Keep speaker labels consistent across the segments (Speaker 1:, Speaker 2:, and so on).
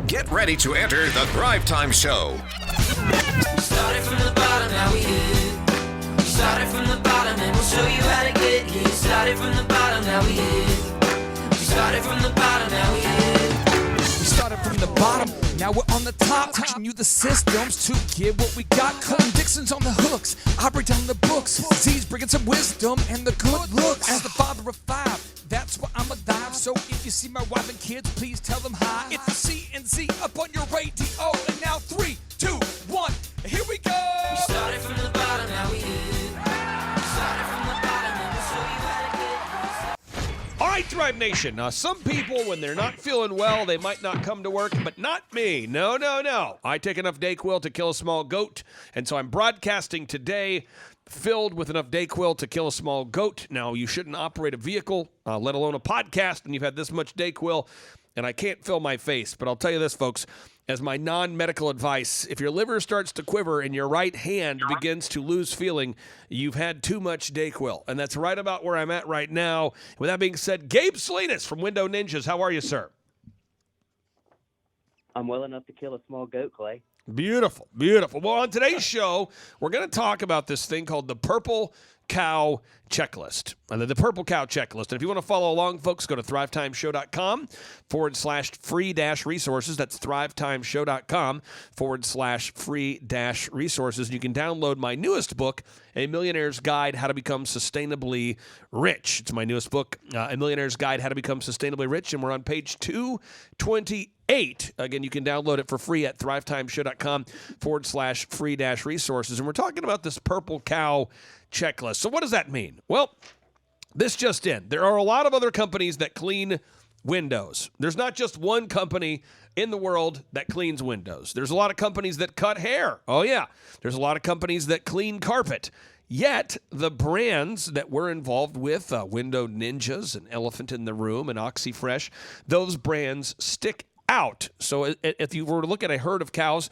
Speaker 1: Get ready to enter the Thrivetime Show.
Speaker 2: We started from the bottom, now we here. We started from the bottom and we'll show you how to get here. Started from the bottom, now we here. We started from the bottom, now we here.
Speaker 3: We started from the bottom, now we're on the top. Teaching you the systems to get what we got. Colton Dixon's on the hooks, I break down the books. Z's bringing some wisdom and the good looks. As the father of five, that's where I'm alive. So if you see my wife and kids, please tell them hi. It's the C&Z up on your radio. And now 3, 2, 1, here we go.
Speaker 2: We started from the bottom, now we here. We started from the bottom and we'll show you how to get here.
Speaker 4: All right, Thrive Nation. Some people, when they're not feeling well, they might not come to work, but not me. No. I take enough Dayquil to kill a small goat, and so I'm broadcasting today filled with enough Dayquil to kill a small goat. Now, you shouldn't operate a vehicle, let alone a podcast, and you've had this much Dayquil, and I can't feel my face. But I'll tell you this, folks, as my non-medical advice, if your liver starts to quiver and your right hand begins to lose feeling, you've had too much Dayquil. And that's right about where I'm at right now. With that being said, Gabe Salinas from Window Ninjas, how are you, sir?
Speaker 5: I'm well enough to kill a small goat, Clay.
Speaker 4: Beautiful, beautiful. Well, on today's show, we're going to talk about this thing called the Purple Cow Checklist. The Purple Cow Checklist. And if you want to follow along, folks, go to thrivetimeshow.com/free-resources. That's thrivetimeshow.com/free-resources. And you can download my newest book, A Millionaire's Guide, How to Become Sustainably Rich. It's my newest book, A Millionaire's Guide, How to Become Sustainably Rich. And we're on page 228. Again, you can download it for free at thrivetimeshow.com/free-resources. And we're talking about this Purple Cow Checklist. So what does that mean? Well, this just in. There are a lot of other companies that clean windows. There's not just one company in the world that cleans windows. There's a lot of companies that cut hair. Oh, yeah. There's a lot of companies that clean carpet. Yet, the brands that we're involved with, Window Ninjas and Elephant in the Room and OxyFresh, those brands stick out. So if you were to look at a herd of cows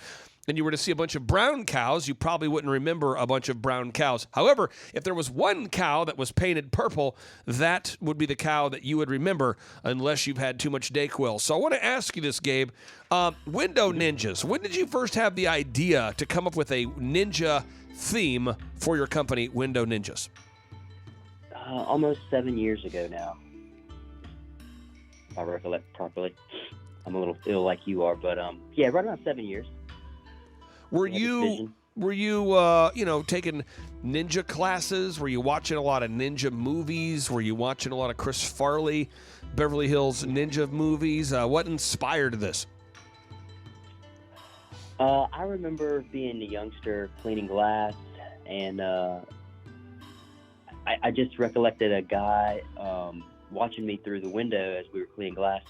Speaker 4: and you were to see a bunch of brown cows, you probably wouldn't remember a bunch of brown cows. However, if there was one cow that was painted purple, that would be the cow that you would remember unless you've had too much Dayquil. So I want to ask you this, Gabe. Window Ninjas, when did you first have the idea to come up with a ninja theme for your company, Window Ninjas?
Speaker 5: Almost 7 years ago now, if I recollect properly. I'm a little ill like you are, but yeah, right around 7 years.
Speaker 4: Were you taking ninja classes? Were you watching a lot of ninja movies? Were you watching a lot of Chris Farley, Beverly Hills Ninja movies? What inspired this?
Speaker 5: I remember being a youngster cleaning glass, and I just recollected a guy watching me through the window as we were cleaning glass.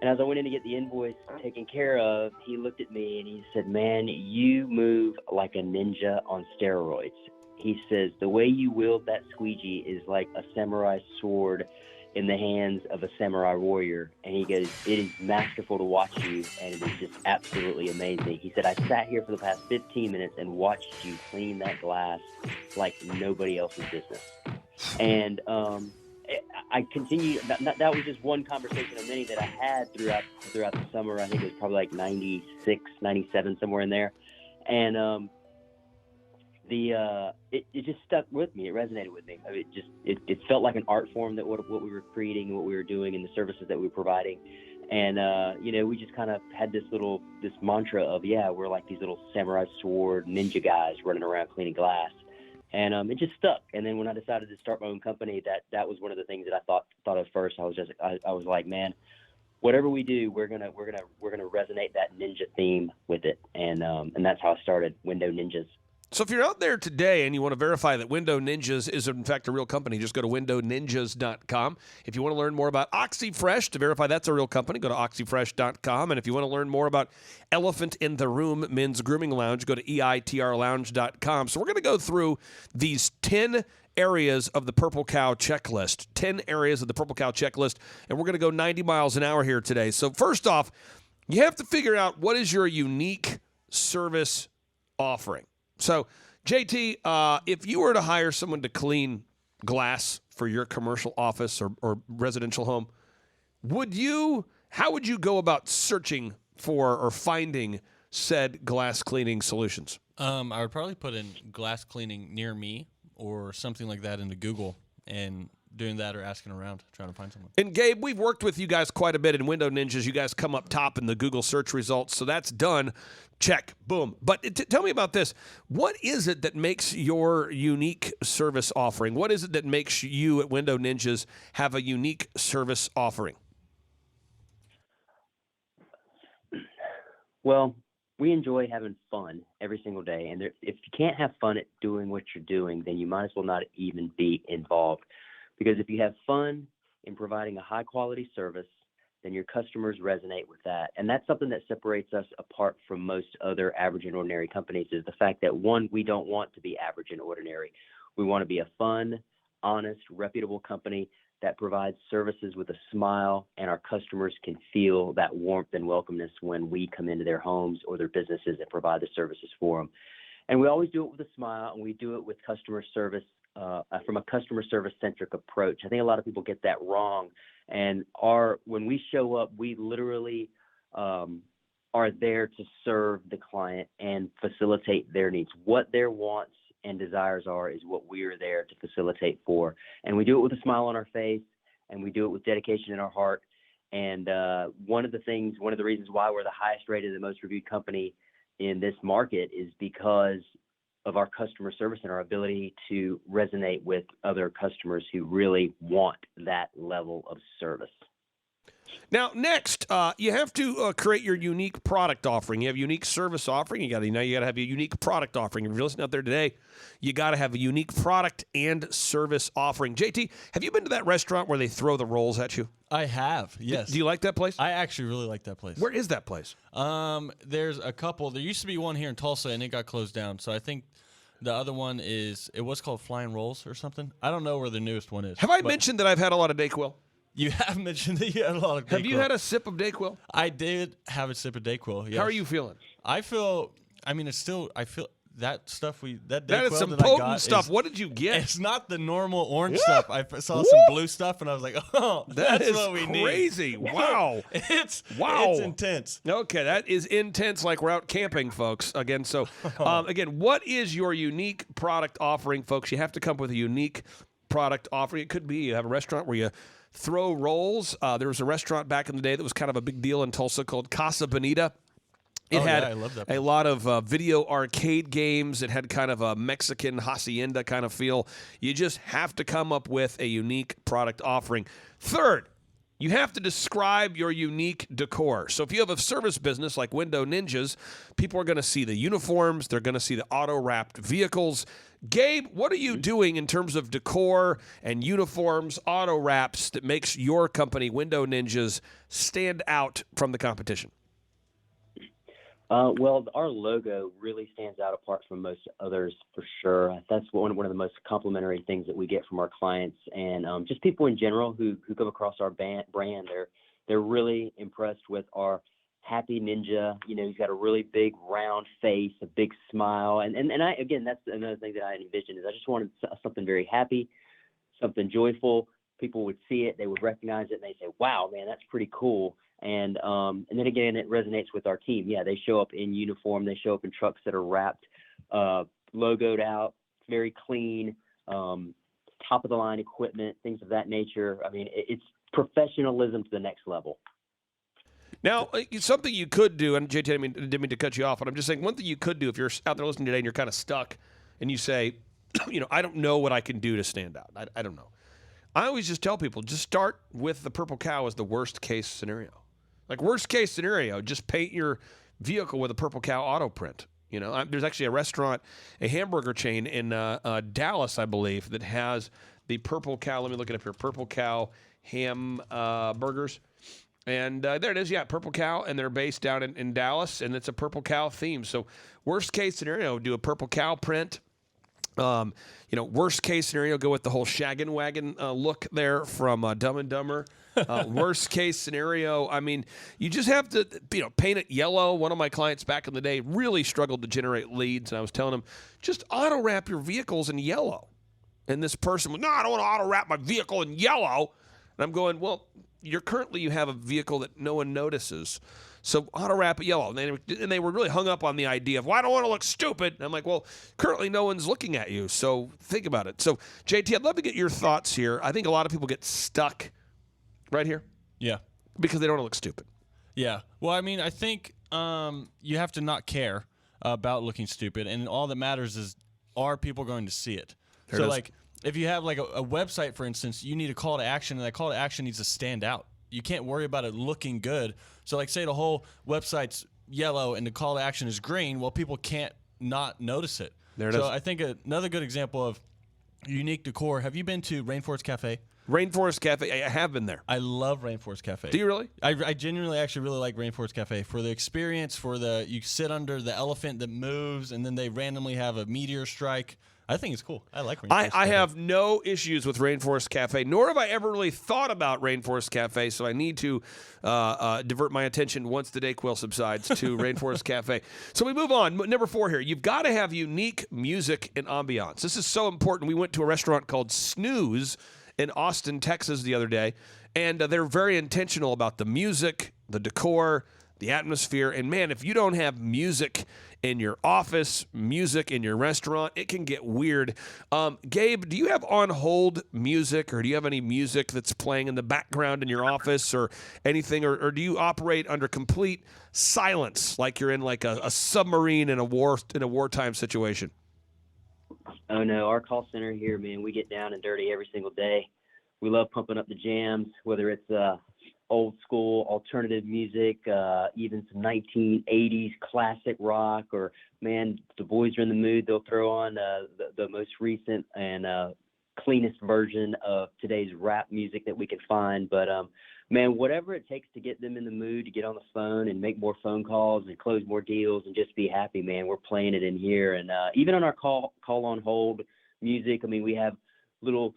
Speaker 5: And as I went in to get the invoice taken care of, he looked at me and he said, "Man, you move like a ninja on steroids." He says, "The way you wield that squeegee is like a samurai sword in the hands of a samurai warrior." And he goes, "It is masterful to watch you, and it is just absolutely amazing." He said, "I sat here for the past 15 minutes and watched you clean that glass like nobody else's business." And I continued. That was just one conversation of many that I had throughout the summer. I think it was probably like 96, 97, somewhere in there. And it just stuck with me. It resonated with me. I mean, it felt like an art form that what we were creating, what we were doing, and the services that we were providing. And we just kind of had this mantra of, we're like these little samurai sword ninja guys running around cleaning glass. And it just stuck. And then when I decided to start my own company, that was one of the things that I thought of first. I was like, man, whatever we do, we're gonna resonate that ninja theme with it. And that's how I started Window Ninjas.
Speaker 4: So if you're out there today and you want to verify that Window Ninjas is in fact a real company, just go to windowninjas.com. If you want to learn more about OxyFresh, to verify that's a real company, go to oxyfresh.com. And if you want to learn more about Elephant in the Room Men's Grooming Lounge, go to eitrlounge.com. So we're going to go through these 10 areas of the Purple Cow Checklist, 10 areas of the Purple Cow Checklist, and we're going to go 90 miles an hour here today. So first off, you have to figure out what is your unique service offering. So, JT, if you were to hire someone to clean glass for your commercial office or residential home, how would you go about searching for or finding said glass cleaning solutions?
Speaker 6: I would probably put in glass cleaning near me or something like that into Google and doing that or asking around, trying to find someone.
Speaker 4: And Gabe, we've worked with you guys quite a bit in Window Ninjas. You guys come up top in the Google search results, so that's done. Check, boom. But tell me about this. What is it that makes your unique service offering? What is it that makes you at Window Ninjas have a unique service offering?
Speaker 5: Well, we enjoy having fun every single day. And if you can't have fun at doing what you're doing, then you might as well not even be involved. Because if you have fun in providing a high quality service, then your customers resonate with that. And that's something that separates us apart from most other average and ordinary companies, is the fact that, one, we don't want to be average and ordinary. We want to be a fun, honest, reputable company that provides services with a smile, and our customers can feel that warmth and welcomeness when we come into their homes or their businesses and provide the services for them. And we always do it with a smile, and we do it with customer service, from a customer service centric approach. I think a lot of people get that wrong. And when we show up, we literally are there to serve the client and facilitate their needs. What their wants and desires are is what we are there to facilitate for. And we do it with a smile on our face, and we do it with dedication in our heart. And one of the reasons why we're the highest rated and most reviewed company in this market is because of our customer service and our ability to resonate with other customers who really want that level of service.
Speaker 4: Now, next, you have to create your unique product offering. You have unique service offering. You got to have a unique product offering. If you're listening out there today, you got to have a unique product and service offering. JT, have you been to that restaurant where they throw the rolls at you?
Speaker 6: I have, yes.
Speaker 4: Do you like that place?
Speaker 6: I actually really like that place.
Speaker 4: Where is that place?
Speaker 6: There's a couple. There used to be one here in Tulsa, and it got closed down. So I think the other one it was called Flying Rolls or something. I don't know where the newest one is.
Speaker 4: Have I mentioned that I've had a lot of DayQuil?
Speaker 6: You have mentioned that you had a lot of DayQuil.
Speaker 4: Have you had a sip of DayQuil?
Speaker 6: I did have a sip of DayQuil, yes.
Speaker 4: How are you feeling?
Speaker 6: I feel that stuff that
Speaker 4: That is
Speaker 6: DayQuil
Speaker 4: some
Speaker 6: that I
Speaker 4: potent
Speaker 6: got
Speaker 4: stuff. What did you get?
Speaker 6: It's not the normal orange stuff. I saw some blue stuff, and I was like, oh, that's what we need.
Speaker 4: Crazy. Wow.
Speaker 6: It's intense.
Speaker 4: Okay, that is intense, like we're out camping, folks. Again, so, what is your unique product offering, folks? You have to come up with a unique product offering. It could be you have a restaurant where you throw rolls. There was a restaurant back in the day that was kind of a big deal in Tulsa called Casa Bonita. It had
Speaker 6: I love that
Speaker 4: a lot of video arcade games. It had kind of a Mexican hacienda kind of feel. You just have to come up with a unique product offering. Third, you have to describe your unique decor. So if you have a service business like Window Ninjas, people are going to see the uniforms. They're going to see the auto-wrapped vehicles. Gabe, what are you doing in terms of decor and uniforms, auto-wraps that makes your company, Window Ninjas, stand out from the competition?
Speaker 5: Well, our logo really stands out apart from most others for sure. That's one of the most complimentary things that we get from our clients, and just people in general who come across our brand. They're really impressed with our happy ninja. You know, he's got a really big round face, a big smile, and that's another thing that I envisioned is I just wanted something very happy, something joyful. People would see it, they would recognize it, and they say, "Wow, man, that's pretty cool." And then again, it resonates with our team. Yeah, they show up in uniform. They show up in trucks that are wrapped, logoed out, very clean, top of the line equipment, things of that nature. I mean, it's professionalism to the next level.
Speaker 4: Now, something you could do, and JT, I didn't mean to cut you off, but I'm just saying one thing you could do if you're out there listening today and you're kind of stuck and you say, I don't know what I can do to stand out. I don't know. I always just tell people, just start with the purple cow as the worst case scenario. Like worst case scenario, just paint your vehicle with a purple cow auto print. There's actually a restaurant, a hamburger chain in Dallas, I believe, that has the purple cow. Let me look it up here. Purple cow ham burgers. And there it is. Yeah, purple cow. And they're based down in Dallas, and it's a purple cow theme. So worst case scenario, do a purple cow print. Worst case scenario, go with the whole shaggin' wagon look there from Dumb and Dumber. Worst case scenario, you just have to, paint it yellow. One of my clients back in the day really struggled to generate leads, and I was telling him, just auto wrap your vehicles in yellow. And this person was, no, I don't want to auto wrap my vehicle in yellow. And I'm going, well, you have a vehicle that no one notices. So auto wrap it yellow. And they were really hung up on the idea of, well, I don't want to look stupid. And I'm like, well, currently no one's looking at you. So think about it. So, JT, I'd love to get your thoughts here. I think a lot of people get stuck right here.
Speaker 6: Yeah.
Speaker 4: Because they don't want to look stupid.
Speaker 6: Yeah. Well, I mean, I think you have to not care about looking stupid. And all that matters is, are people going to see it?
Speaker 4: There it is.
Speaker 6: Like, if you have like a website, for instance, you need a call to action, and that call to action needs to stand out. You can't worry about it looking good. So, like, say the whole website's yellow and the call to action is green. Well, people can't not notice it.
Speaker 4: There it
Speaker 6: is.
Speaker 4: is.
Speaker 6: So, I think another good example of unique decor. Have you been to Rainforest Cafe?
Speaker 4: Rainforest Cafe, I have been there.
Speaker 6: I love Rainforest Cafe.
Speaker 4: Do you really?
Speaker 6: I genuinely actually really like Rainforest Cafe for the experience, you sit under the elephant that moves, and then they randomly have a meteor strike. I think it's cool. I like Rainforest Cafe.
Speaker 4: I have no issues with Rainforest Cafe, nor have I ever really thought about Rainforest Cafe, so I need to divert my attention once the Dayquil subsides to Rainforest Cafe. So we move on. Number 4 here. You've got to have unique music and ambiance. This is so important. We went to a restaurant called Snooze in Austin, Texas the other day, and they're very intentional about the music, the decor, the atmosphere. And, man, if you don't have music in your office, music in your restaurant, it can get weird. Gabe, do you have on-hold music, or do you have any music that's playing in the background in your office or anything, or do you operate under complete silence like you're in like a submarine in a wartime situation?
Speaker 5: Oh, no, our call center here, man, we get down and dirty every single day. We love pumping up the jams, whether it's old school alternative music, even some 1980s classic rock, or, man, the boys are in the mood, they'll throw on the most recent and cleanest version of today's rap music that we can find. But, man, whatever it takes to get them in the mood to get on the phone and make more phone calls and close more deals and just be happy, man, we're playing it in here. And even on our call on hold music, I mean, we have little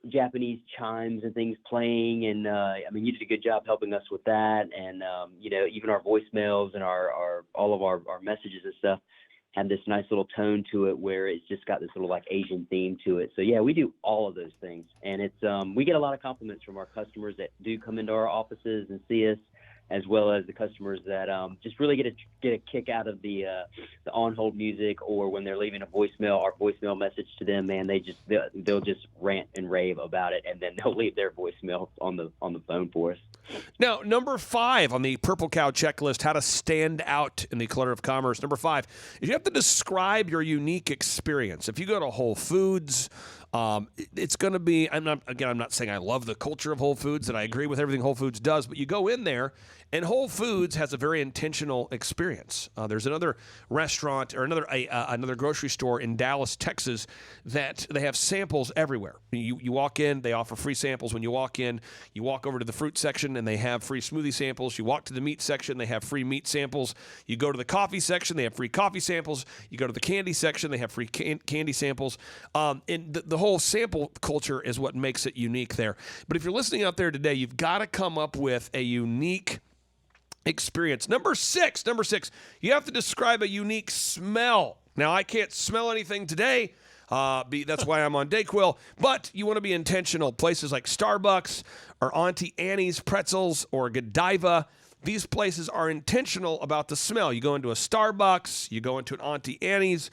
Speaker 5: Japanese chimes and things playing, and I mean, you did a good job helping us with that. And you know, even our voicemails and our all of our messages and stuff have this nice little tone to it, where it's just got this little like Asian theme to it. So yeah, we do all of those things, and it's we get a lot of compliments from our customers that do come into our offices and see us, as well as the customers that just really get a kick out of the on-hold music, or when they're leaving our voicemail message to them, man, they'll just rant and rave about it, and then they'll leave their voicemail on the phone for us.
Speaker 4: Now, number 5 on the Purple Cow checklist, how to stand out in the clutter of commerce. Number 5 is you have to describe your unique experience. If you go to Whole Foods, it's going to be, I'm not saying I love the culture of Whole Foods, and I agree with everything Whole Foods does, but you go in there, and Whole Foods has a very intentional experience. There's another restaurant or another grocery store in Dallas, Texas, that they have samples everywhere. You walk in, they offer free samples when you walk in. You walk over to the fruit section, and they have free smoothie samples. You walk to the meat section, they have free meat samples. You go to the coffee section, they have free coffee samples. You go to the candy section, they have free candy samples. And the whole sample culture is what makes it unique there. But if you're listening out there today, you've got to come up with a unique experience. Number six, you have to describe a unique smell. Now, I can't smell anything today. That's why I'm on Dayquil. But you want to be intentional. Places like Starbucks or Auntie Annie's Pretzels or Godiva, these places are intentional about the smell. You go into a Starbucks, you go into an Auntie Annie's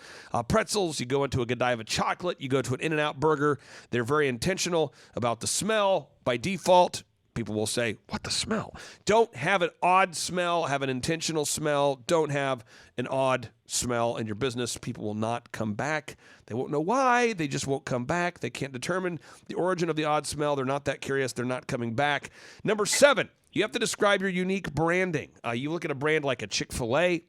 Speaker 4: Pretzels, you go into a Godiva chocolate, you go to an In-N-Out burger. They're very intentional about the smell. By default, people will say, what the smell? Don't have an odd smell, have an intentional smell. Don't have an odd smell in your business. People will not come back. They won't know why. They just won't come back. They can't determine the origin of the odd smell. They're not that curious. They're not coming back. Number 7, you have to describe your unique branding. You look at a brand like a Chick-fil-A.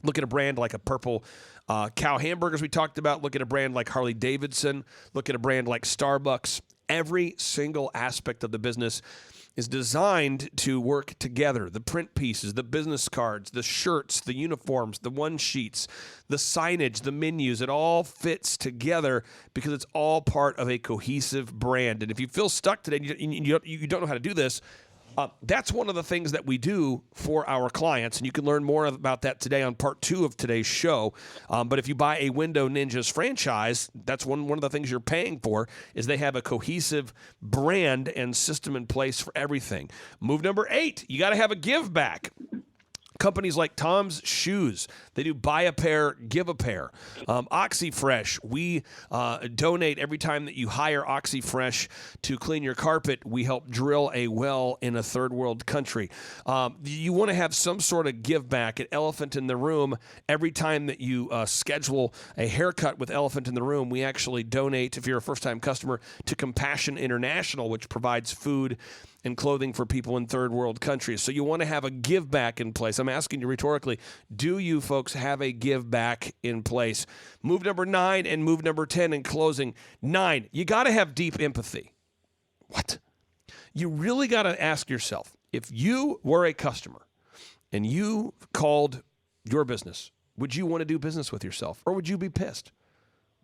Speaker 4: Look at a brand like a Purple Cow hamburgers we talked about. Look at a brand like Harley Davidson. Look at a brand like Starbucks. Every single aspect of the business is designed to work together. The print pieces, the business cards, the shirts, the uniforms, the one-sheets, the signage, the menus, it all fits together because it's all part of a cohesive brand. And if you feel stuck today and you don't know how to do this, That's one of the things that we do for our clients, and you can learn more about that today on part 2 of today's show. But if you buy a Window Ninjas franchise, that's one of the things you're paying for is they have a cohesive brand and system in place for everything. Move number 8, you got to have a give back. Companies like Tom's Shoes, they do buy a pair, give a pair. OxyFresh, we donate every time that you hire OxyFresh to clean your carpet. We help drill a well in a third world country. You want to have some sort of give back at Elephant in the Room. Every time that you schedule a haircut with Elephant in the Room, we actually donate, if you're a first-time customer, to Compassion International, which provides food and clothing for people in third world countries. So you want to have a give back in place. I'm asking you rhetorically, do you folks have a give back in place? Move number 9 and move number 10 in closing. 9, you got to have deep empathy. What? You really got to ask yourself, if you were a customer and you called your business, would you want to do business with yourself or would you be pissed?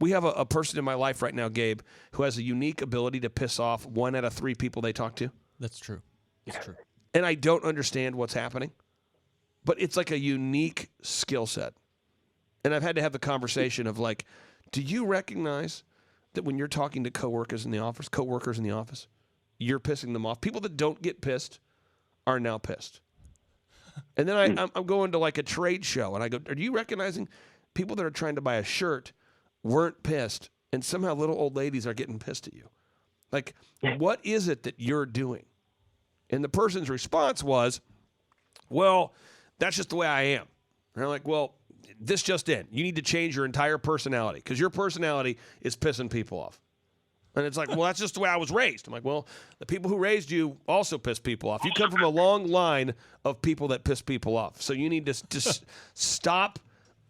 Speaker 4: We have a person in my life right now, Gabe, who has a unique ability to piss off 1 out of 3 people they talk to.
Speaker 6: That's true. It's true.
Speaker 4: And I don't understand what's happening, but it's like a unique skill set. And I've had to have the conversation of like, do you recognize that when you're talking to coworkers in the office, you're pissing them off? People that don't get pissed are now pissed. And then I'm going to like a trade show and I go, are you recognizing people that are trying to buy a shirt weren't pissed and somehow little old ladies are getting pissed at you? Like, what is it that you're doing? And the person's response was, well, that's just the way I am. And I'm like, well, this just in. You need to change your entire personality because your personality is pissing people off. And it's like, well, that's just the way I was raised. I'm like, well, the people who raised you also piss people off. You come from a long line of people that piss people off. So you need to just stop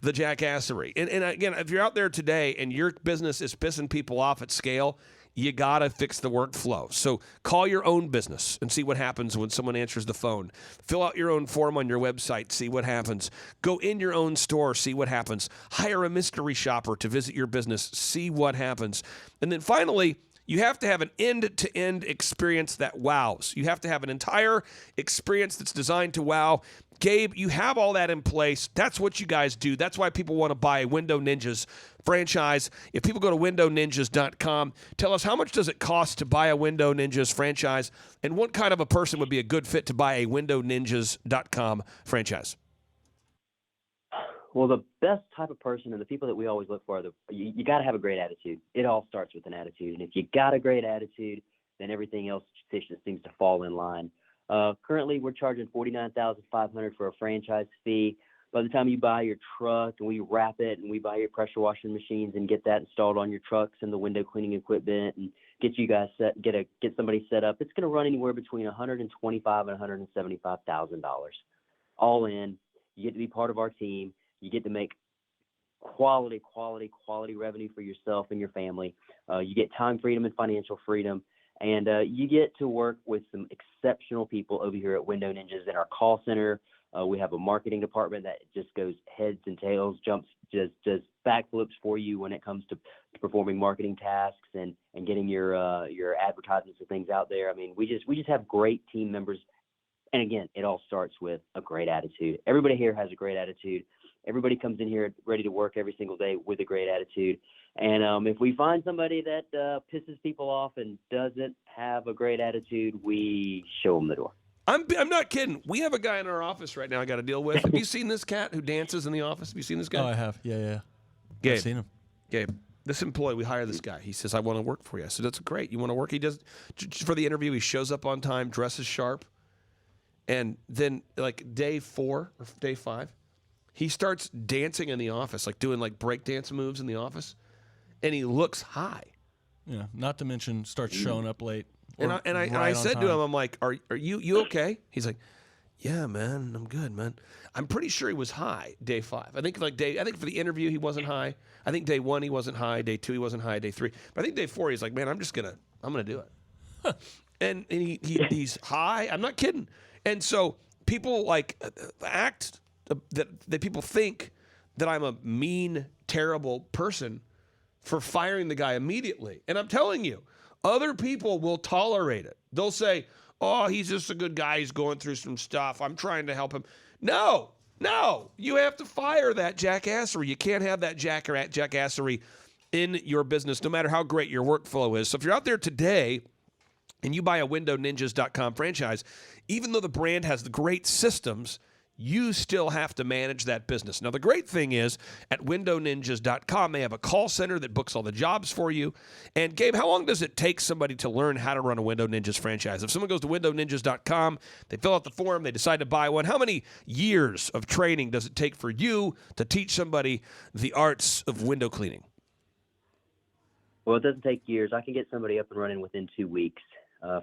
Speaker 4: the jackassery. And again, if you're out there today and your business is pissing people off at scale, you got to fix the workflow. So call your own business and see what happens when someone answers the phone. Fill out your own form on your website, see what happens. Go in your own store, see what happens. Hire a mystery shopper to visit your business, see what happens. And then finally, you have to have an end-to-end experience that wows. You have to have an entire experience that's designed to wow. Gabe, you have all that in place. That's what you guys do. That's why people want to buy a Window Ninjas franchise. If people go to windowninjas.com, tell us how much does it cost to buy a Window Ninjas franchise, and what kind of a person would be a good fit to buy a windowninjas.com franchise?
Speaker 5: Well, the best type of person and the people that we always look for, you got to have a great attitude. It all starts with an attitude. And if you got a great attitude, then everything else just seems to fall in line. Currently, we're charging $49,500 for a franchise fee. By the time you buy your truck and we wrap it and we buy your pressure washing machines and get that installed on your trucks and the window cleaning equipment and get you guys get somebody set up, it's going to run anywhere between $125,000 and $175,000. All in, you get to be part of our team. You get to make quality revenue for yourself and your family. You get time freedom and financial freedom. And you get to work with some exceptional people over here at Window Ninjas in our call center. We have a marketing department that just goes heads and tails, just backflips for you when it comes to performing marketing tasks and getting your advertisements and things out there. I mean, we just have great team members. And again, it all starts with a great attitude. Everybody here has a great attitude. Everybody comes in here ready to work every single day with a great attitude. And if we find somebody that pisses people off and doesn't have a great attitude, we show them the door.
Speaker 4: I'm not kidding. We have a guy in our office right now I got to deal with. Have you seen this cat who dances in the office? Have you seen this guy?
Speaker 6: Oh, I have. Yeah.
Speaker 4: Gabe,
Speaker 6: I've seen him.
Speaker 4: Gabe, this employee, we hire this guy. He says, I want to work for you. I said, that's great. You want to work? He does. For the interview, he shows up on time, dresses sharp. And then like day 4 or day 5, he starts dancing in the office, like doing like break dance moves in the office. And he looks high.
Speaker 6: Yeah, not to mention starts showing up late.
Speaker 4: And I said to him, I'm like, are you okay? He's like, yeah, man, I'm good, man. I'm pretty sure he was high day 5. I think for the interview he wasn't high. I think day 1 he wasn't high. Day 2 he wasn't high. Day 3, but I think day 4 he's like, man, I'm gonna do it. and he's high. I'm not kidding. And so people like act that people think that I'm a mean, terrible person for firing the guy immediately. And I'm telling you, other people will tolerate it. They'll say, oh, he's just a good guy. He's going through some stuff. I'm trying to help him. No, you have to fire that jackassery. You can't have that jackassery in your business, no matter how great your workflow is. So if you're out there today and you buy a WindowNinjas.com franchise, even though the brand has the great systems, you still have to manage that business. Now, the great thing is at WindowNinjas.com, they have a call center that books all the jobs for you. And, Gabe, how long does it take somebody to learn how to run a Window Ninjas franchise? If someone goes to WindowNinjas.com, they fill out the form, they decide to buy one, how many years of training does it take for you to teach somebody the arts of window cleaning?
Speaker 5: Well, it doesn't take years. I can get somebody up and running within 2 weeks.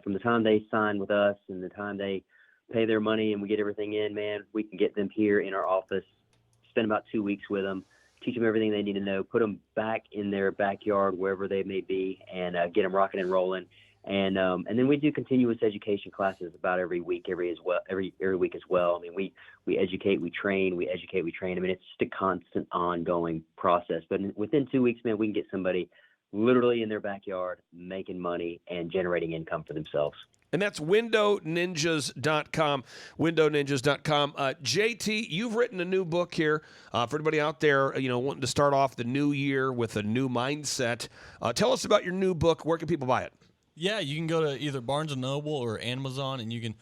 Speaker 5: From the time they sign with us and the time they pay their money and we get everything in, man, we can get them here in our office, spend about 2 weeks with them, teach them everything they need to know, put them back in their backyard, wherever they may be, and get them rocking and rolling. And then we do continuous education classes about every week as well. I mean, we educate, we train. I mean, it's just a constant ongoing process. But within 2 weeks, man, we can get somebody literally in their backyard making money and generating income for themselves.
Speaker 4: And that's WindowNinjas.com, WindowNinjas.com. JT, you've written a new book here for everybody out there, wanting to start off the new year with a new mindset. Tell us about your new book. Where can people buy it?
Speaker 6: Yeah, you can go to either Barnes & Noble or Amazon, and you can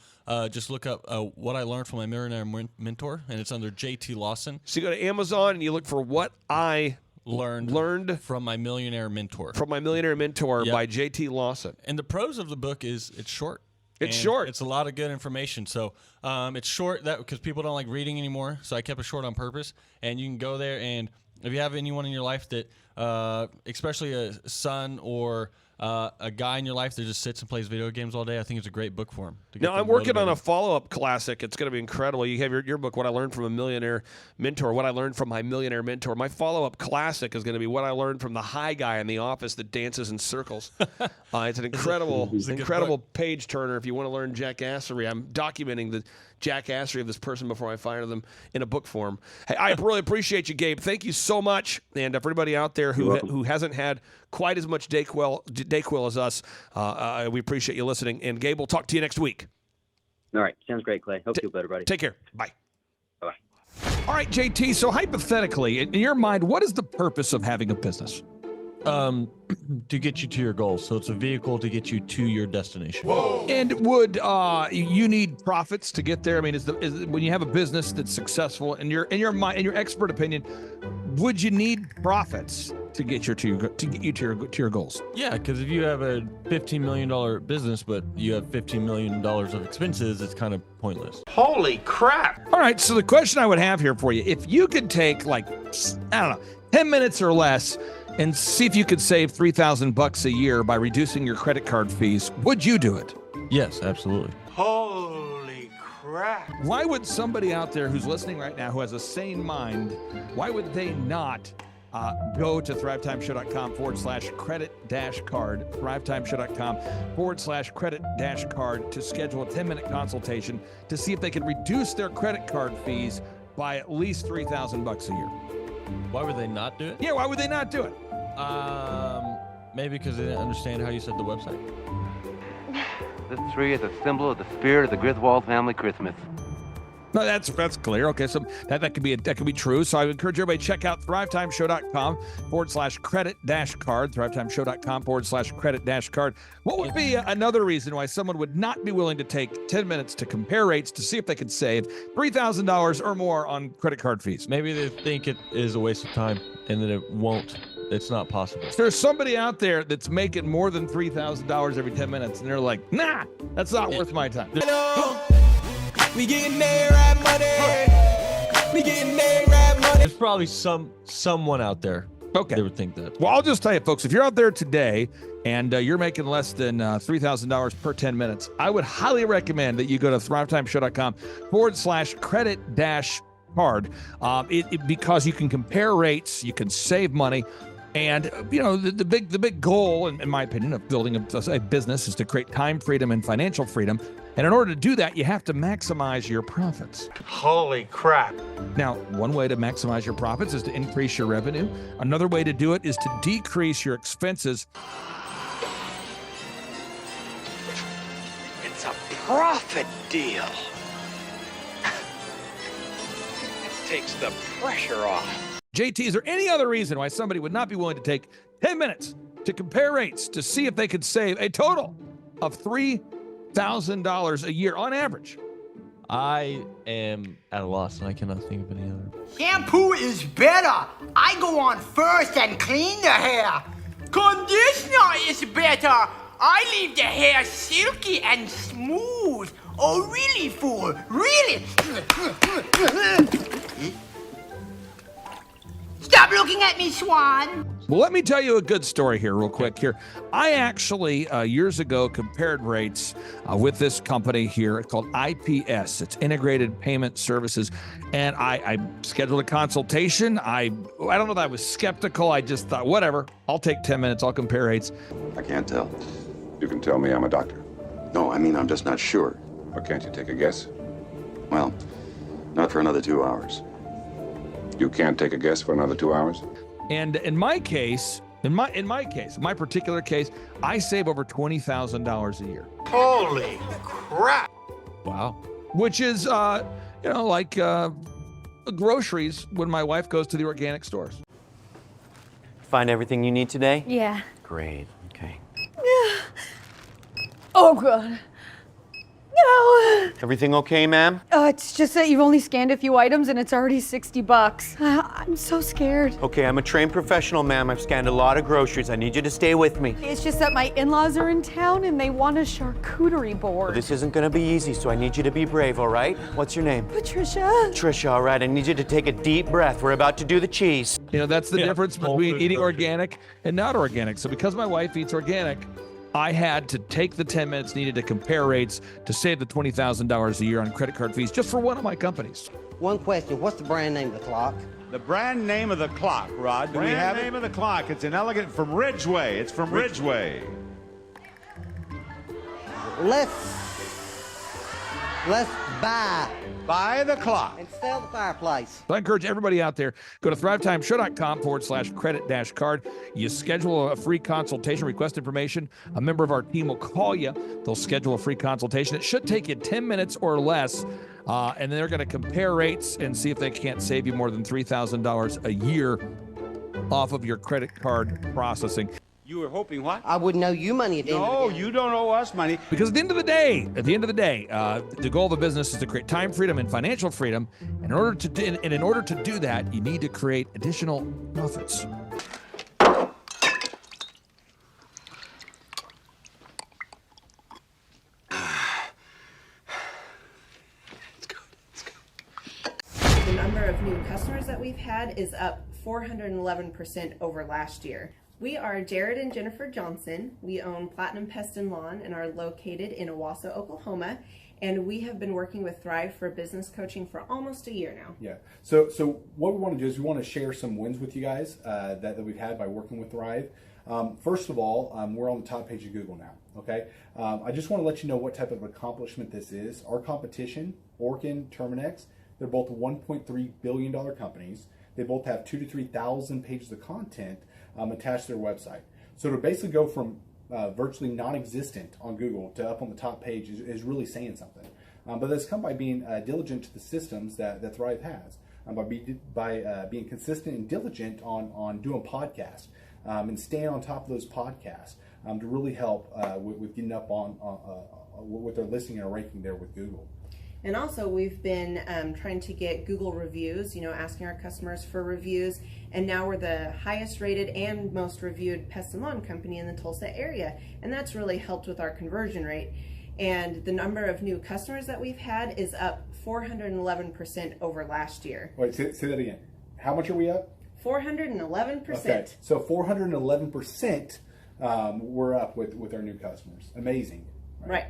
Speaker 6: just look up What I Learned from My Millionaire Mentor, and it's under JT Lawson.
Speaker 4: So you go to Amazon and you look for What I Learned
Speaker 6: from My Millionaire Mentor.
Speaker 4: From My Millionaire Mentor
Speaker 6: Yep.
Speaker 4: by JT Lawson.
Speaker 6: And the pros of the book is it's short.
Speaker 4: It's
Speaker 6: And
Speaker 4: short.
Speaker 6: It's a lot of good information. So it's short because people don't like reading anymore. So I kept it short on purpose. And you can go there, and if you have anyone in your life that, especially a son or a guy in your life that just sits and plays video games all day, I think it's a great book for him.
Speaker 4: Now, I'm working on a follow-up classic. It's going to be incredible. You have your book, What I Learned from a Millionaire Mentor, What I Learned from My Millionaire Mentor. My follow-up classic is going to be What I Learned from the high guy in the office that dances in circles. It's an incredible page turner if you want to learn jackassery. I'm documenting the jackassery of this person before I fire them in a book form. Hey, I really appreciate you, Gabe. Thank you so much. And for everybody out there who hasn't had quite as much Dayquil as us, we appreciate you listening. And Gabe, we'll talk to you next week.
Speaker 5: All right. Sounds great, Clay. Hope you feel better, buddy.
Speaker 4: Take care. Bye.
Speaker 5: Bye-bye.
Speaker 3: All right, JT, so hypothetically, in your mind, what is the purpose of having a business?
Speaker 6: To get you to your goals. So it's a vehicle to get you to your destination.
Speaker 3: And would you need profits to get there? I mean, is when you have a business that's successful, in your mind, in your expert opinion, would you need profits to get you to your goals?
Speaker 6: Yeah, because if you have a $15 million business, but you have $15 million of expenses, it's kind of pointless.
Speaker 7: Holy crap!
Speaker 3: All right, so the question I would have here for you, if you could take 10 minutes or less and see if you could save $3,000 a year by reducing your credit card fees, would you do it?
Speaker 6: Yes, absolutely.
Speaker 7: Holy crap!
Speaker 3: Why would somebody out there who's listening right now who has a sane mind, why would they not go to thrivetimeshow.com/credit-card, thrivetimeshow.com/credit-card to schedule a 10-minute consultation to see if they can reduce their credit card fees by at least $3,000 a year?
Speaker 6: Why would they not do it?
Speaker 3: Yeah, why would they not do it?
Speaker 6: Maybe because they didn't understand how you said the website.
Speaker 8: This tree is a symbol of the spirit of the Griswold family Christmas.
Speaker 3: No, that's clear. Okay, so that could be true. So I would encourage everybody to check out thrivetimeshow.com/credit-card, thrivetimeshow.com/credit-card. What would be another reason why someone would not be willing to take 10 minutes to compare rates to see if they could save $3,000 or more on credit card fees?
Speaker 6: Maybe they think it is a waste of time and that it won't. It's not possible.
Speaker 3: If there's somebody out there that's making more than $3,000 every 10 minutes and they're like, nah, that's not worth my time.
Speaker 2: We getting there, right money. We getting there, right money.
Speaker 6: There's probably someone out there
Speaker 3: Okay.
Speaker 6: that would think that.
Speaker 3: Well, I'll just tell you, folks, if you're out there today and you're making less than $3,000 per 10 minutes, I would highly recommend that you go to thrivetimeshow.com/credit-card because you can compare rates, you can save money. And, the big goal, in my opinion, of building a business is to create time freedom and financial freedom. And in order to do that, you have to maximize your profits.
Speaker 7: Holy crap!
Speaker 3: Now, one way to maximize your profits is to increase your revenue. Another way to do it is to decrease your expenses.
Speaker 7: It's
Speaker 9: It's a profit deal. That takes the pressure off.
Speaker 4: JT, is there any other reason why somebody would not be willing to take 10 minutes to compare rates to see if they could save a total of $3,000 a year on average?
Speaker 6: I am at a loss and I cannot think of any other.
Speaker 10: Shampoo is better. I go on first and clean the hair. Conditioner is better. I leave the hair silky and smooth. Oh, really, fool? Really? Stop looking at me, Swan.
Speaker 4: Well, let me tell you a good story here real quick here. I actually, years ago, compared rates with this company here. It's called IPS. It's Integrated Payment Services. And I scheduled a consultation. I don't know that I was skeptical. I just thought, whatever, I'll take 10 minutes. I'll compare rates.
Speaker 11: I can't tell. You can tell me I'm a doctor. No, I mean, I'm just not sure. Or can't you take a guess? Well, not for another 2 hours. You can't take a guess for another 2 hours?
Speaker 4: And in my case, in my particular case, I save over $20,000 a year.
Speaker 7: Holy crap.
Speaker 4: Wow. Which is, like groceries when my wife goes to the organic stores.
Speaker 12: Find everything you need today?
Speaker 13: Yeah.
Speaker 12: Great. Okay.
Speaker 13: Oh, God. No.
Speaker 12: Everything okay, ma'am?
Speaker 13: It's just that you've only scanned a few items and it's already $60. I'm so scared.
Speaker 12: Okay, I'm a trained professional, ma'am. I've scanned a lot of groceries. I need you to stay with me.
Speaker 13: It's just that my in-laws are in town and they want a charcuterie board.
Speaker 12: Well, this isn't gonna be easy, so I need you to be brave, all right? What's your name?
Speaker 13: Patricia.
Speaker 12: Trisha, all right. I need you to take a deep breath. We're about to do the cheese.
Speaker 4: That's the difference between eating organic and not organic. So because my wife eats organic, I had to take the 10 minutes needed to compare rates to save the $20,000 a year on credit card fees just for one of my companies.
Speaker 14: One question, what's the brand name of the clock?
Speaker 15: The brand name of the clock, Rod. Do we have it? Brand name of the clock. It's an elegant from Ridgeway. It's from Ridgeway.
Speaker 14: Let's
Speaker 15: buy the clock
Speaker 14: and sell the fireplace.
Speaker 4: So I encourage everybody out there, go to thrivetimeshow.com/credit-card. You schedule a free consultation, request information. A member of our team will call you. They'll schedule a free consultation. It should take you 10 minutes or less. And they're going to compare rates and see if they can't save you more than $3,000 a year off of your credit card processing.
Speaker 15: You were hoping what?
Speaker 14: I wouldn't owe you money at the end of the day.
Speaker 15: No, you don't owe us money.
Speaker 4: Because at the end of the day, the goal of a business is to create time freedom and financial freedom. In order to do that, you need to create additional profits.
Speaker 16: The number of new customers that we've had is up 411% over last year. We are Jared and Jennifer Johnson. We own Platinum Pest and Lawn and are located in Owasso, Oklahoma. And we have been working with Thrive for business coaching for almost a year now.
Speaker 17: Yeah. So what we want to do is we want to share some wins with you guys that we've had by working with Thrive. First of all, we're on the top page of Google now. Okay. I just want to let you know what type of accomplishment this is. Our competition, Orkin, Terminex, they're both $1.3 billion companies. They both have 2,000 to 3,000 pages of content attached to their website. So to basically go from virtually non-existent on Google to up on the top page is really saying something. But that's come by being diligent to the systems that Thrive has, by being consistent and diligent on doing podcasts and staying on top of those podcasts to really help with getting up on with their listing and ranking there with Google.
Speaker 16: And also we've been trying to get Google reviews, asking our customers for reviews. And now we're the highest rated and most reviewed pest and lawn company in the Tulsa area. And that's really helped with our conversion rate. And the number of new customers that we've had is up 411% over last year.
Speaker 17: Wait, say that again. How much are we up?
Speaker 16: 411%.
Speaker 17: Okay, so 411% we're up with our new customers. Amazing.
Speaker 16: Right.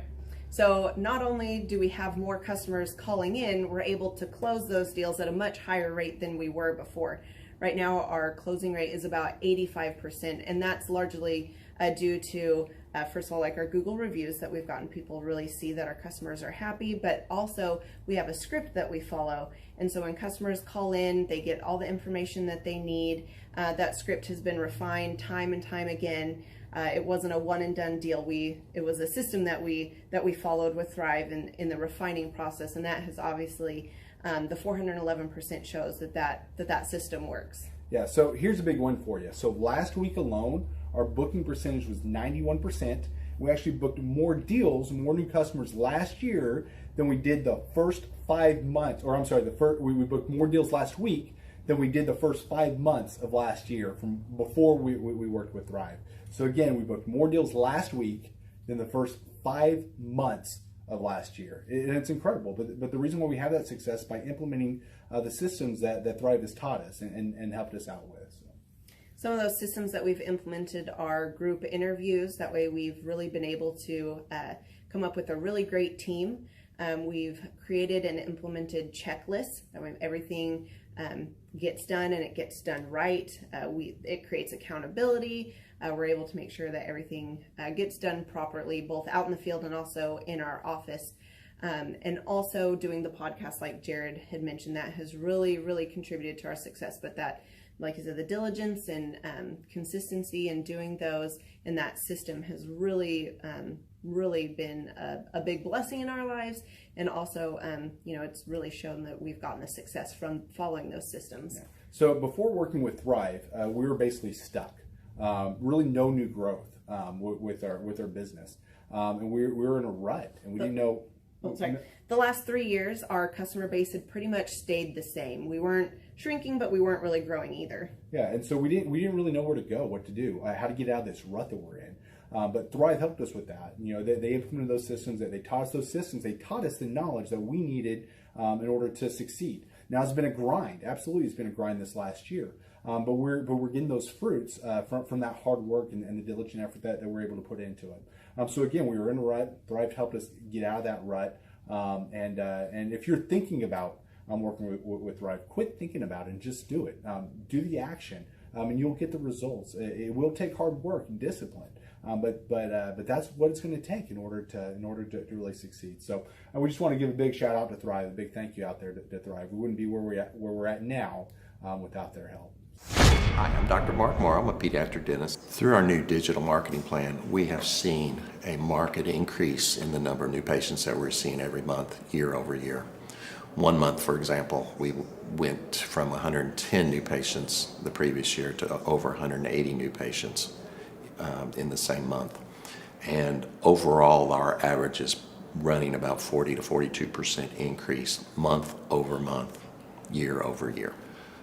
Speaker 16: So not only do we have more customers calling in, we're able to close those deals at a much higher rate than we were before. Right now, our closing rate is about 85%, and that's largely due to first of all, like our Google reviews that we've gotten people really see that our customers are happy, but also we have a script that we follow. And so when customers call in, they get all the information that they need. That script has been refined time and time again. It wasn't a one and done deal. It was a system that we followed with Thrive in the refining process, and that has obviously the 411% shows that system works.
Speaker 17: Yeah, so here's a big one for you. So last week alone, our booking percentage was 91%. We actually booked more deals, more new customers last year than we did the first 5 months, or I'm sorry, we booked more deals last week than we did the first 5 months of last year from before we worked with Thrive. So again, we booked more deals last week than the first 5 months of last year. And it's incredible. But the reason why we have that success is by implementing the systems that Thrive has taught us and helped us out with.
Speaker 16: Some of those systems that we've implemented are group interviews. That way we've really been able to come up with a really great team. We've created and implemented checklists. That way everything gets done and it gets done right. It creates accountability. We're able to make sure that everything gets done properly, both out in the field and also in our office. And also doing the podcast, like Jared had mentioned, that has really, really contributed to our success. But that, like I said, the diligence and consistency in doing those and that system has really, really been a big blessing in our lives. And also, it's really shown that we've gotten the success from following those systems.
Speaker 17: Yeah. So before working with Thrive, we were basically stuck. Really no new growth with our business. And we were in a rut and we didn't know.
Speaker 16: The last 3 years, our customer base had pretty much stayed the same. We weren't shrinking, but we weren't really growing either.
Speaker 17: Yeah, and so we didn't really know where to go, what to do, how to get out of this rut that we're in. But Thrive helped us with that. They implemented those systems. They taught us those systems. They taught us the knowledge that we needed in order to succeed. Now it's been a grind. Absolutely, it's been a grind this last year. But we're getting those fruits from that hard work and the diligent effort that we're able to put into it. So again, we were in a rut. Thrive helped us get out of that rut. And if you're thinking about working with Thrive, quit thinking about it and just do it. Do the action, and you'll get the results. It will take hard work and discipline, but that's what it's going to take in order to really succeed. So we just want to give a big shout out to Thrive, a big thank you out there to Thrive. We wouldn't be where we're at now without their help.
Speaker 18: Hi, I'm Dr. Mark Moore. I'm a pediatric dentist. Through our new digital marketing plan, we have seen a marked increase in the number of new patients that we're seeing every month, year over year. 1 month, for example, we went from 110 new patients the previous year to over 180 new patients in the same month. And overall, our average is running about 40 to 42% increase month over month, year over year.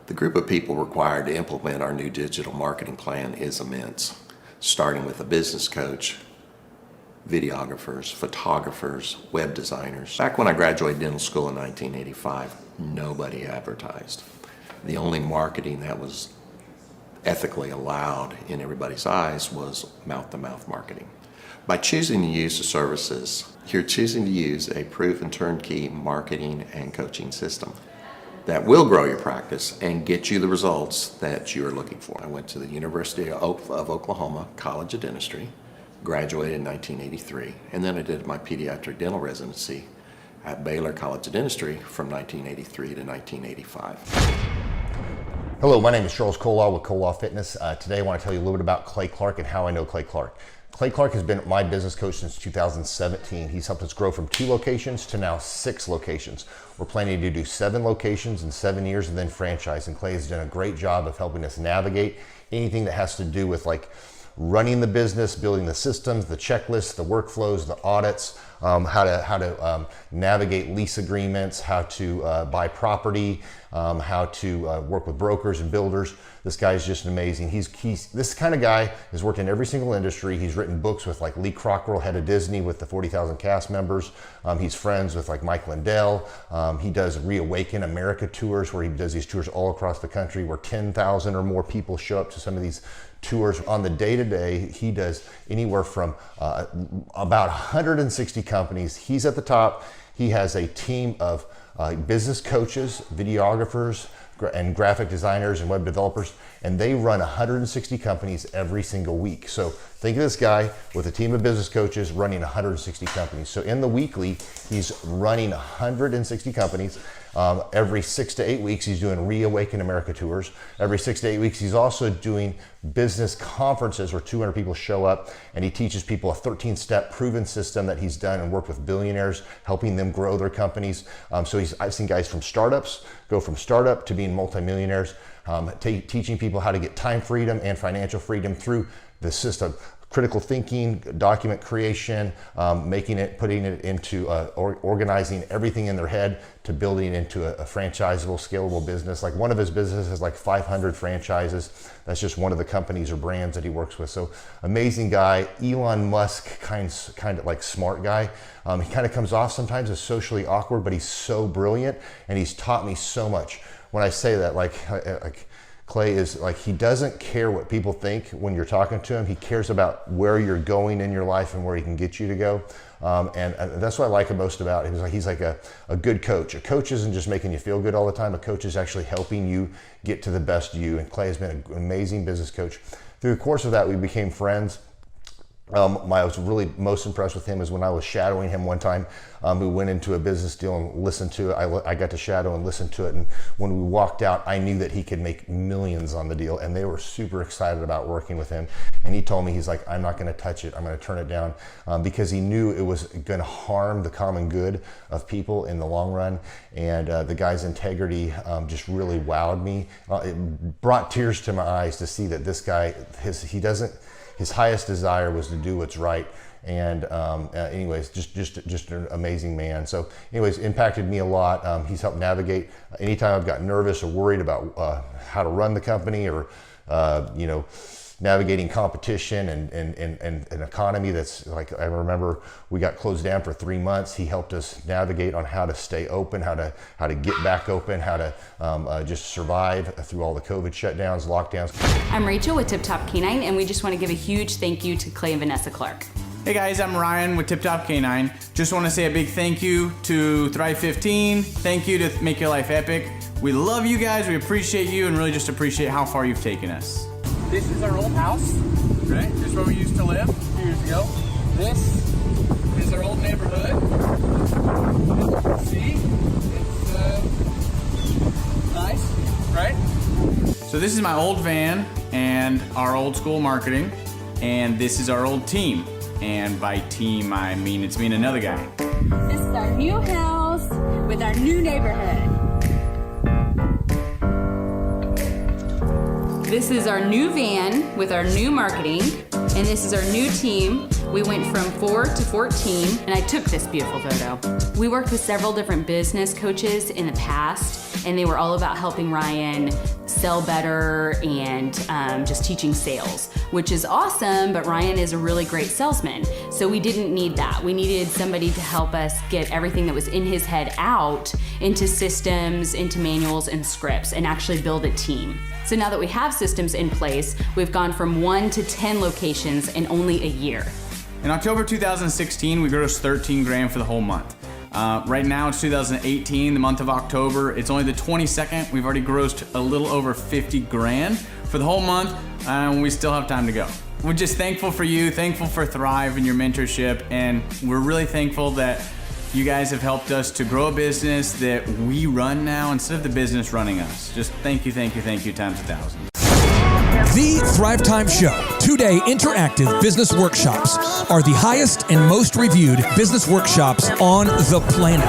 Speaker 18: The group of people required to implement our new digital marketing plan is immense, starting with a business coach, videographers, photographers, web designers. Back when I graduated dental school in 1985, nobody advertised. The only marketing that was ethically allowed in everybody's eyes was mouth-to-mouth marketing. By choosing to use the services, you're choosing to use a proven turnkey marketing and coaching system that will grow your practice and get you the results that you're looking for. I went to the University of Oklahoma College of Dentistry, graduated in 1983, and then I did my pediatric dental residency at Baylor College of Dentistry from 1983 to 1985.
Speaker 19: Hello, my name is Charles Kolaw with Kolaw Fitness. Today I want to tell you a little bit about Clay Clark and how I know Clay Clark. Clay Clark has been my business coach since 2017. He's helped us grow from 2 locations to now 6 locations. We're planning to do 7 locations in 7 years and then franchise. And Clay has done a great job of helping us navigate anything that has to do with like running the business, building the systems, the checklists, the workflows, the audits, how to navigate lease agreements, how to buy property, how to work with brokers and builders. This guy is just amazing. He's this kind of guy has worked in every single industry. He's written books with like Lee Crockrell, head of Disney, with the 40,000 cast members. He's friends with like Mike Lindell. He does Reawaken America tours where he does these tours all across the country where 10,000 or more people show up to some of these tours. On the day-to-day, he does anywhere from about 160 companies. He's at the top. He has a team of business coaches, videographers, and graphic designers and web developers, and they run 160 companies every single week. So Think of this guy with a team of business coaches running 160 companies. So in the weekly, he's running 160 companies. Every 6 to 8 weeks, he's doing Reawaken America tours. Every 6 to 8 weeks, he's also doing business conferences where 200 people show up, and he teaches people a 13-step proven system that he's done and worked with billionaires, helping them grow their companies. So I've seen guys from startups go from startup to being multimillionaires, teaching people how to get time freedom and financial freedom through the system. Critical thinking, document creation, putting it into organizing everything in their head to building into a franchisable, scalable business. Like one of his businesses has like 500 franchises. That's just one of the companies or brands that he works with. So amazing guy, Elon Musk kind of like smart guy. He kind of comes off sometimes as socially awkward, but he's so brilliant and he's taught me so much. When I say that, like Clay is like, he doesn't care what people think when you're talking to him. He cares about where you're going in your life and where he can get you to go. And that's what I like most about him. He's like a good coach. A coach isn't just making you feel good all the time. A coach is actually helping you get to the best you. And Clay has been an amazing business coach. Through the course of that, we became friends. I was really most impressed with him is when I was shadowing him one time. We went into a business deal and listened to it. I got to shadow and listen to it. And when we walked out, I knew that he could make millions on the deal. And they were super excited about working with him. And he told me, he's like, I'm not going to touch it. I'm going to turn it down because he knew it was going to harm the common good of people in the long run. And the guy's integrity just really wowed me. It brought tears to my eyes to see that this guy, his highest desire was to do what's right. And anyways, just an amazing man. So anyways, impacted me a lot. He's helped navigate anytime I've got nervous or worried about how to run the company or, navigating competition and an economy that's like, I remember we got closed down for 3 months. He helped us navigate on how to stay open, how to get back open, how to just survive through all the COVID shutdowns, lockdowns.
Speaker 20: I'm Rachel with Tip Top Canine, and we just want to give a huge thank you to Clay and Vanessa Clark.
Speaker 21: Hey guys, I'm Ryan with Tip Top Canine. Just want to say a big thank you to Thrive 15. Thank you to Make Your Life Epic. We love you guys, we appreciate you, and really just appreciate how far you've taken us.
Speaker 22: This is our old house, right? This is where we used to live a few years ago. This is our old neighborhood. See, it's nice, right?
Speaker 21: So this is my old van and our old school marketing, and this is our old team. And by team, I mean it's me and another guy.
Speaker 23: This is our new house with our new neighborhood.
Speaker 20: This is our new van with our new marketing, and this is our new team. We went from 4 to 14, and I took this beautiful photo. We worked with several different business coaches in the past, and they were all about helping Ryan sell better and just teaching sales, which is awesome, but Ryan is a really great salesman. So we didn't need that. We needed somebody to help us get everything that was in his head out into systems, into manuals and scripts, and actually build a team. So now that we have systems in place, we've gone from 1 to 10 locations in only a year.
Speaker 21: In October 2016, we grossed 13 grand for the whole month. Right now it's 2018, the month of October. It's only the 22nd. We've already grossed a little over 50 grand for the whole month, and we still have time to go. We're just thankful for you, thankful for Thrive and your mentorship, and we're really thankful that you guys have helped us to grow a business that we run now instead of the business running us. Just thank you times 1,000.
Speaker 3: The Thrivetime Show, 2-day interactive business workshops, are the highest and most reviewed business workshops on the planet.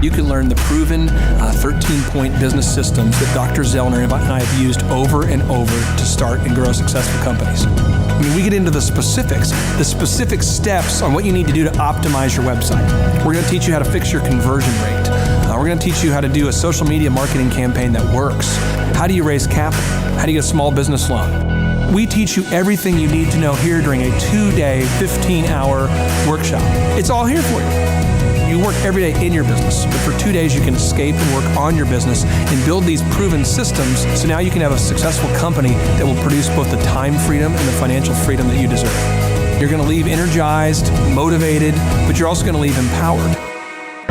Speaker 24: You can learn the proven 13-point business systems that Dr. Zellner and I have used over and over to start and grow successful companies. I mean, we get into the specific steps on what you need to do to optimize your website. We're going to teach you how to fix your conversion rate. We're going to teach you how to do a social media marketing campaign that works. How do you raise capital? How do you get a small business loan? We teach you everything you need to know here during a 2-day, 15-hour workshop. It's all here for you. You work every day in your business, but for 2 days you can escape and work on your business and build these proven systems so now you can have a successful company that will produce both the time freedom and the financial freedom that you deserve. You're going to leave energized, motivated, but you're also going to leave empowered.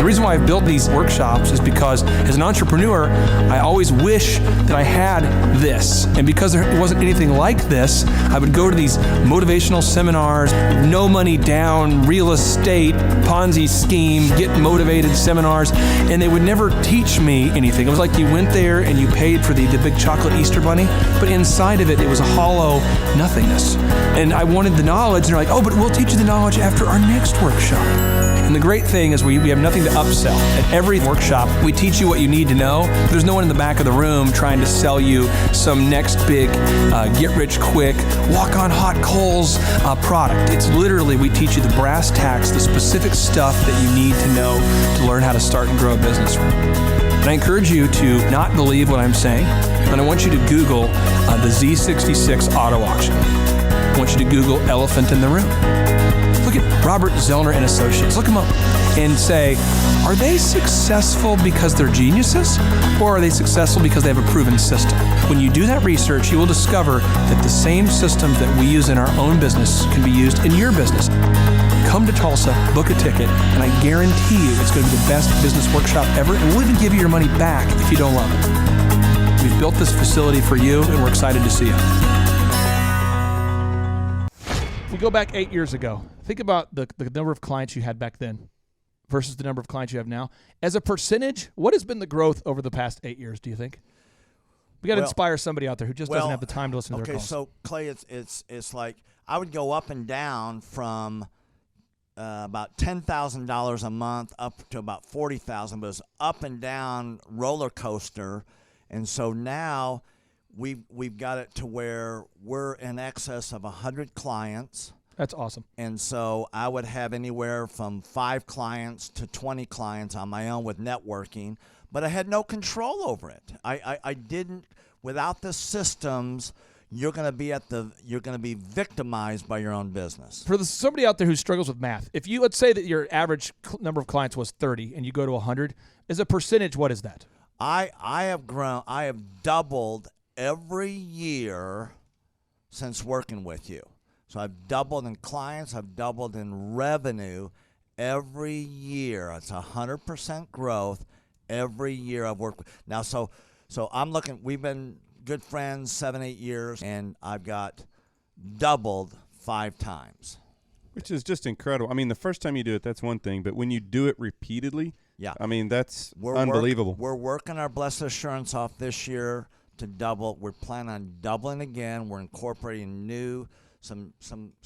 Speaker 24: The reason why I've built these workshops is because as an entrepreneur, I always wish that I had this. And because there wasn't anything like this, I would go to these motivational seminars, no money down, real estate, Ponzi scheme, get motivated seminars, and they would never teach me anything. It was like you went there and you paid for the big chocolate Easter bunny, but inside of it, it was a hollow nothingness. And I wanted the knowledge, and they're like, oh, but we'll teach you the knowledge after our next workshop. And the great thing is we have nothing to upsell. At every workshop, we teach you what you need to know. There's no one in the back of the room trying to sell you some next big get-rich-quick, walk-on-hot-coals product. It's literally, we teach you the brass tacks, the specific stuff that you need to know to learn how to start and grow a business. And I encourage you to not believe what I'm saying, and I want you to Google the Z66 auto auction. I want you to Google elephant in the room. Look at Robert Zellner and Associates. Look them up and say, are they successful because they're geniuses, or are they successful because they have a proven system? When you do that research, you will discover that the same systems that we use in our own business can be used in your business. Come to Tulsa, book a ticket, and I guarantee you it's going to be the best business workshop ever, and we'll even give you your money back if you don't love it. We've built this facility for you, and we're excited to see you.
Speaker 3: If we go back 8 years ago, think about the number of clients you had back then versus the number of clients you have now. As a percentage, what has been the growth over the past 8 years, do you think? We got to inspire somebody out there who just doesn't have the time to listen to their calls.
Speaker 1: Okay, so Clay, it's like I would go up and down from about $10,000 a month up to about $40,000, but it's up and down roller coaster, and so now we've got it to where we're in excess of 100 clients.
Speaker 3: That's awesome.
Speaker 1: And so I would have anywhere from 5 clients to 20 clients on my own with networking, but I had no control over it. I didn't, without the systems, you're going to be victimized by your own business.
Speaker 3: For somebody out there who struggles with math, if you, let's say that your average number of clients was 30 and you go to 100, as a percentage, what is that?
Speaker 1: I have doubled every year since working with you. So I've doubled in clients, I've doubled in revenue every year. It's 100% growth every year I've worked with. Now, so I'm looking, we've been good friends 7-8 years, and I've got doubled 5 times.
Speaker 2: Which is just incredible. I mean, the first time you do it, that's one thing, but when you do it repeatedly, I mean, that's unbelievable.
Speaker 1: We're working our Blessed Assurance off this year to double. We're planning on doubling again. We're incorporating some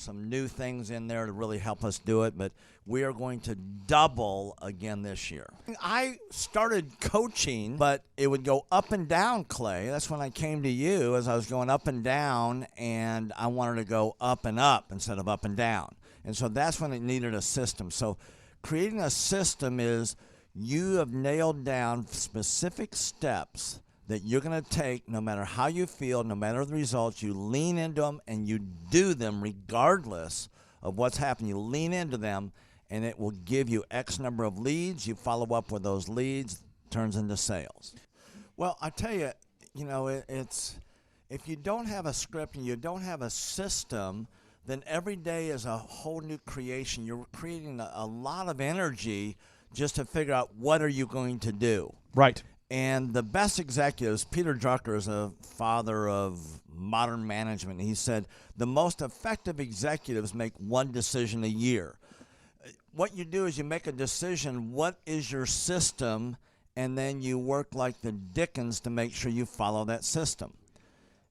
Speaker 1: new things in there to really help us do it, but we are going to double again this year. I started coaching, but it would go up and down, Clay. That's when I came to you, as I was going up and down, and I wanted to go up and up instead of up and down. And so that's when it needed a system. So creating a system is you have nailed down specific steps that you're going to take no matter how you feel, no matter the results. You lean into them and you do them regardless of what's happening. You lean into them, and it will give you X number of leads. You follow up with those leads, turns into sales. Well, I tell you, it's if you don't have a script and you don't have a system, then every day is a whole new creation. You're creating a lot of energy just to figure out what are you going to do.
Speaker 3: Right.
Speaker 1: And the best executives, Peter Drucker is a father of modern management. He said, the most effective executives make one decision a year. What you do is you make a decision, what is your system, and then you work like the Dickens to make sure you follow that system.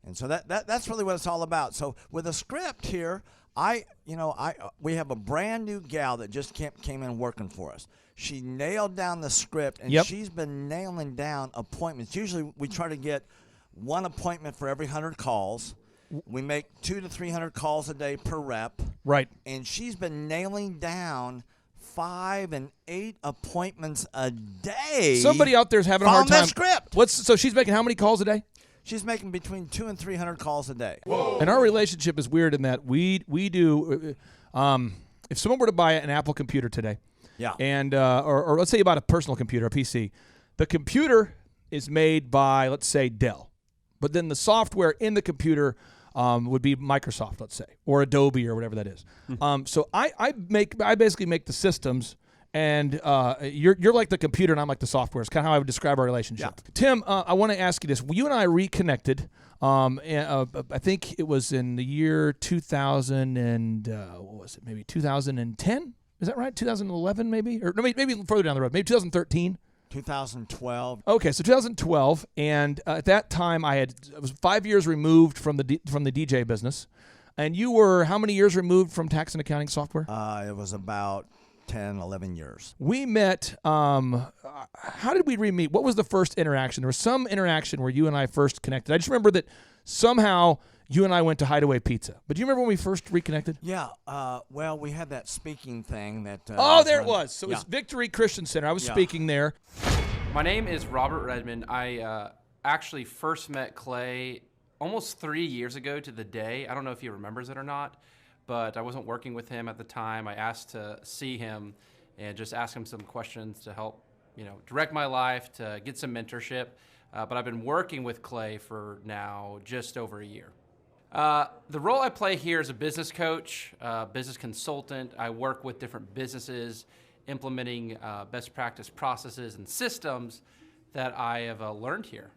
Speaker 1: And so that's really what it's all about. So with a script here, we have a brand new gal that just came in working for us. She nailed down the script, and she's been nailing down appointments. Usually we try to get one appointment for every 100 calls. We make 200 to 300 calls a day per rep.
Speaker 3: Right.
Speaker 1: And she's been nailing down 5 and 8 appointments a day.
Speaker 3: Somebody out there is having a hard time.
Speaker 1: That script.
Speaker 3: So she's making how many calls a day?
Speaker 1: She's making between 200 and 300 calls a day.
Speaker 3: Whoa. And our relationship is weird in that we do. If someone were to buy an Apple computer today, and or let's say you bought a personal computer, a PC, the computer is made by, let's say, Dell, but then the software in the computer would be Microsoft, let's say, or Adobe or whatever that is. So I basically make the systems,
Speaker 5: and you're like the computer and I'm like the software. It's kind of how I would describe our relationship. Yeah. Tim, I want to ask you this. You and I reconnected. I think it was in the year 2000 and what was it? Maybe 2010. Is that right? 2011, maybe, or maybe further down the road. Maybe 2013.
Speaker 1: 2012.
Speaker 5: Okay, so 2012, and at that time I was 5 years removed from the DJ business, and you were how many years removed from tax and accounting software?
Speaker 1: It was about 10, 11 years.
Speaker 5: We met. How did we re-meet? What was the first interaction? There was some interaction where you and I first connected. I just remember that somehow you and I went to Hideaway Pizza. But do you remember when we first reconnected?
Speaker 1: Yeah. Well, we had that speaking thing that.
Speaker 5: There it was. So it was Victory Christian Center. I was speaking there.
Speaker 6: My name is Robert Redmond. I actually first met Clay almost 3 years ago to the day. I don't know if he remembers it or not, but I wasn't working with him at the time. I asked to see him and just ask him some questions to help, direct my life, to get some mentorship. But I've been working with Clay for now just over a year. The role I play here is a business coach, business consultant. I work with different businesses implementing best practice processes and systems that I have learned here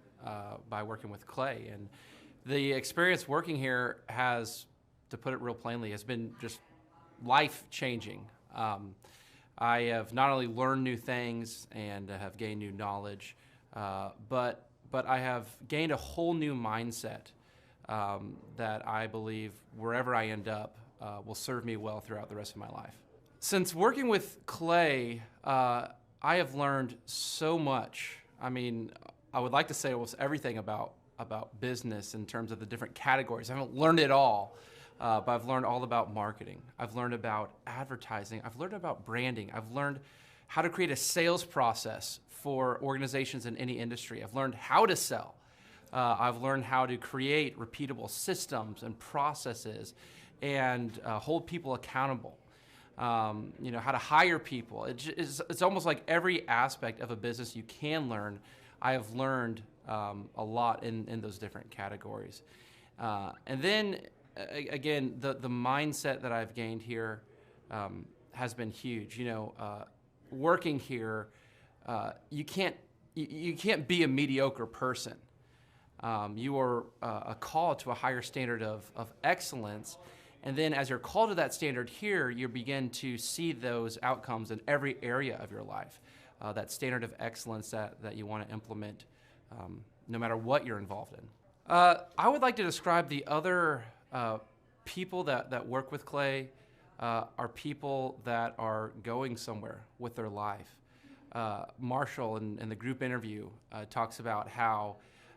Speaker 6: by working with Clay. And the experience working here has, to put it real plainly, has been just life-changing. I have not only learned new things and have gained new knowledge, but I have gained a whole new mindset that I believe wherever I end up will serve me well throughout the rest of my life. Since working with Clay, I have learned so much. I mean, I would like to say almost everything about business in terms of the different categories. I haven't learned it all, but I've learned all about marketing. I've learned about advertising. I've learned about branding. I've learned how to create a sales process for organizations in any industry. I've learned how to sell. I've learned how to create repeatable systems and processes and hold people accountable. How to hire people. It's almost like every aspect of a business you can learn. I have learned a lot in those different categories. And then, again, the mindset that I've gained here has been huge. Working here, you can't be a mediocre person. You are a call to a higher standard of excellence. And then as you're called to that standard here, you begin to see those outcomes in every area of your life, that standard of excellence that you want to implement no matter what you're involved in. I would like to describe the other people that work with Clay are people that are going somewhere with their life. Marshall in the group interview talks about how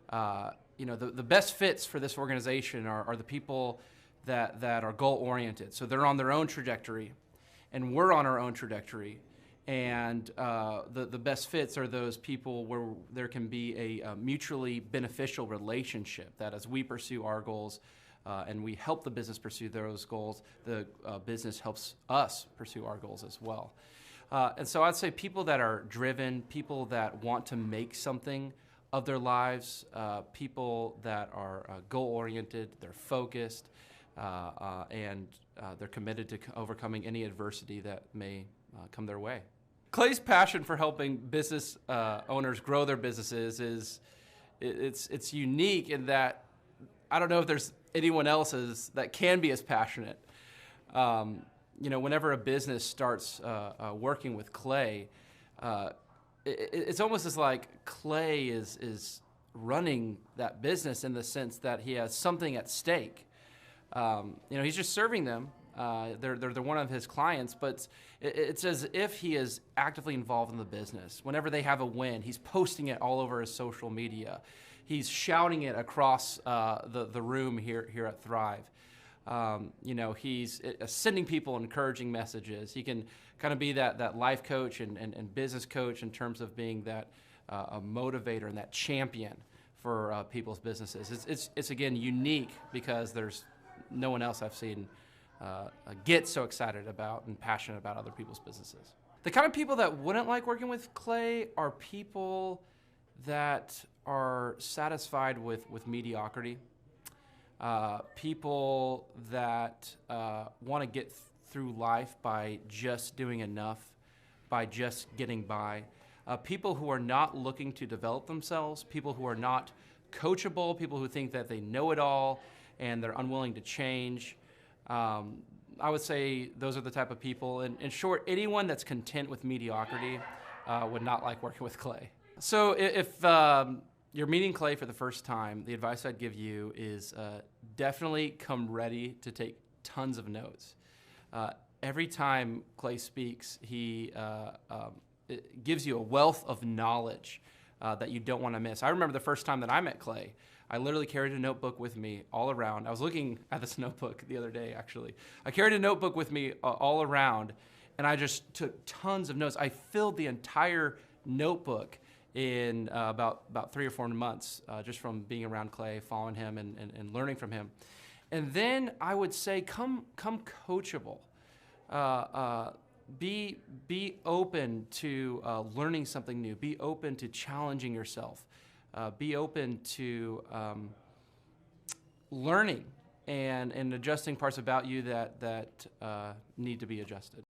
Speaker 6: the best fits for this organization are the people that are goal-oriented. So they're on their own trajectory, and we're on our own trajectory. And the best fits are those people where there can be a mutually beneficial relationship, that as we pursue our goals and we help the business pursue those goals, the business helps us pursue our goals as well. And so I'd say people that are driven, people that want to make something of their lives, people that are goal-oriented, they're focused, and they're committed to overcoming any adversity that may come their way. Clay's passion for helping business owners grow their businesses it's unique in that I don't know if there's anyone else that can be as passionate. Whenever a business starts working with Clay, it's almost as like Clay is running that business in the sense that he has something at stake. He's just serving them. They're one of his clients, but it's as if he is actively involved in the business. Whenever they have a win, he's posting it all over his social media. He's shouting it across the room here at Thrive. He's sending people encouraging messages. He can kind of be that life coach and business coach in terms of being that a motivator and that champion for people's businesses. It's again unique because there's no one else I've seen get so excited about and passionate about other people's businesses. The kind of people that wouldn't like working with Clay are people that are satisfied with mediocrity. People that want to get through life by just doing enough by just getting by. People who are not looking to develop themselves, people who are not coachable, people who think that they know it all and they're unwilling to change. I would say those are the type of people. In short, anyone that's content with mediocrity would not like working with Clay. So if you're meeting Clay for the first time, the advice I'd give you is definitely come ready to take tons of notes. Every time Clay speaks, he it gives you a wealth of knowledge that you don't want to miss. I remember the first time that I met Clay, I literally carried a notebook with me all around. I was looking at this notebook the other day, actually. I carried a notebook with me all around, and I just took tons of notes. I filled the entire notebook in about 3 or 4 months, just from being around Clay, following him, and learning from him. And then I would say, come coachable. Be open to learning something new. Be open to challenging yourself. Be open to learning and adjusting parts about you that need to be adjusted.